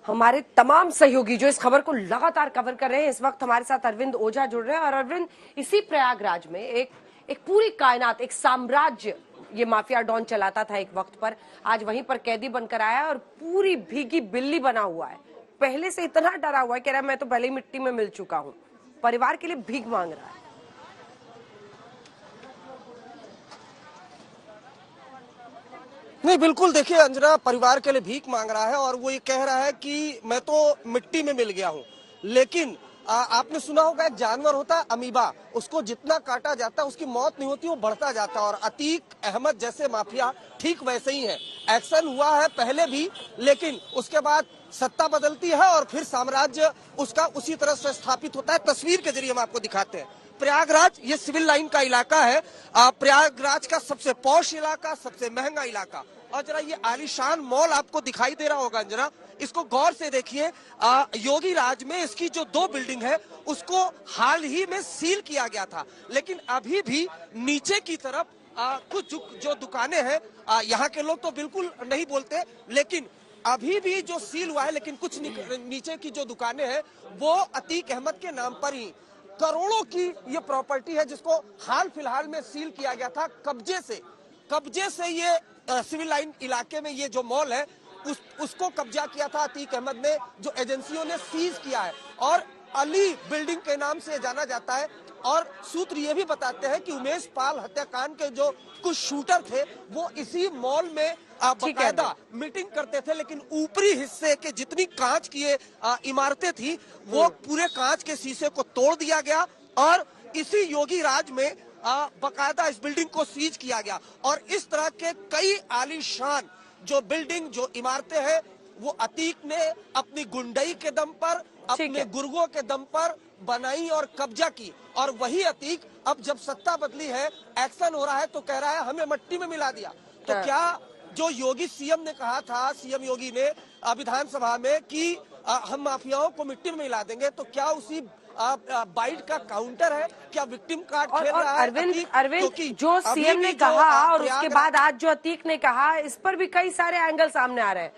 हमारे तमाम सहयोगी जो इस खबर को लगातार कवर कर रहे हैं, इस वक्त हमारे साथ अरविंद ओझा जुड़ रहे हैं। और अरविंद, इसी प्रयागराज में एक पूरी कायनात, एक साम्राज्य ये माफिया डॉन चलाता था एक वक्त पर, आज वहीं पर कैदी बनकर आया है और पूरी भीगी बिल्ली बना हुआ है। पहले से इतना डरा हुआ है, कह रहा है मैं तो पहले ही मिट्टी में मिल चुका हूं, परिवार के लिए भीख मांग रहा है। नहीं, बिल्कुल देखिए अंजना, परिवार के लिए भीख मांग रहा है और वो ये कह रहा है कि मैं तो मिट्टी में मिल गया हूँ। लेकिन आपने सुना होगा, एक जानवर होता है अमीबा, उसको जितना काटा जाता है उसकी मौत नहीं होती, वो बढ़ता जाता है। और अतीक अहमद जैसे माफिया ठीक वैसे ही है। एक्शन हुआ है पहले भी, लेकिन उसके बाद सत्ता बदलती है और फिर साम्राज्य उसका उसी तरह से स्थापित होता है। तस्वीर के जरिए हम आपको दिखाते हैं। प्रयागराज ये सिविल लाइन का इलाका है, प्रयागराज का सबसे पॉश इलाका, सबसे महंगा इलाका। और जरा ये आलीशान मॉल आपको दिखाई दे रहा होगा, जरा इसको गौर से देखिए। योगी राज में इसकी जो 2 बिल्डिंग है उसको हाल ही में सील किया गया था, लेकिन अभी भी नीचे की तरफ कुछ जो दुकानें हैं, यहाँ के लोग तो बिल्कुल नहीं बोलते, लेकिन अभी भी जो सील हुआ है, लेकिन कुछ नीचे की जो दुकानें हैं वो अतीक अहमद के नाम पर ही करोड़ों की ये प्रॉपर्टी है, जिसको हाल फिलहाल में सील किया गया था कब्जे से ये सिविल लाइन इलाके में ये जो मॉल है उसको कब्जा किया था अतीक अहमद ने, जो एजेंसियों ने सीज किया है। और अली बिल्डिंग के नाम से जाना जाता है। और सूत्र ये भी बताते हैं कि उमेश पाल हत्याकांड के जो कुछ शूटर थे वो इसी मॉल में बाकायदा मीटिंग करते थे, लेकिन ऊपरी हिस्से के जितनी कांच की इमारतें थी वो पूरे कांच के शीशे को तोड़ दिया गया और इसी योगी राज में बाकायदा इस बिल्डिंग को सीज किया गया। और इस तरह के कई आलीशान जो बिल्डिंग, जो इमारतें हैं, वो अतीक ने अपनी गुंडई के दम पर, अपने गुर्गों के दम पर बनाई और कब्जा की। और वही अतीक अब जब सत्ता बदली है, एक्शन हो रहा है, तो कह रहा है हमें मिट्टी में मिला दिया। तो क्या जो योगी सीएम ने कहा था, सीएम योगी ने विधानसभा में कि हम माफियाओं को मिट्टी में मिला देंगे, तो क्या उसी बाइट का काउंटर है? क्या विक्टिम कार्ड खेल रहा है अरविंद, जो सीएम ने कहा और उसके बाद आज जो अतीक ने कहा, इस पर भी कई सारे एंगल सामने आ रहे हैं।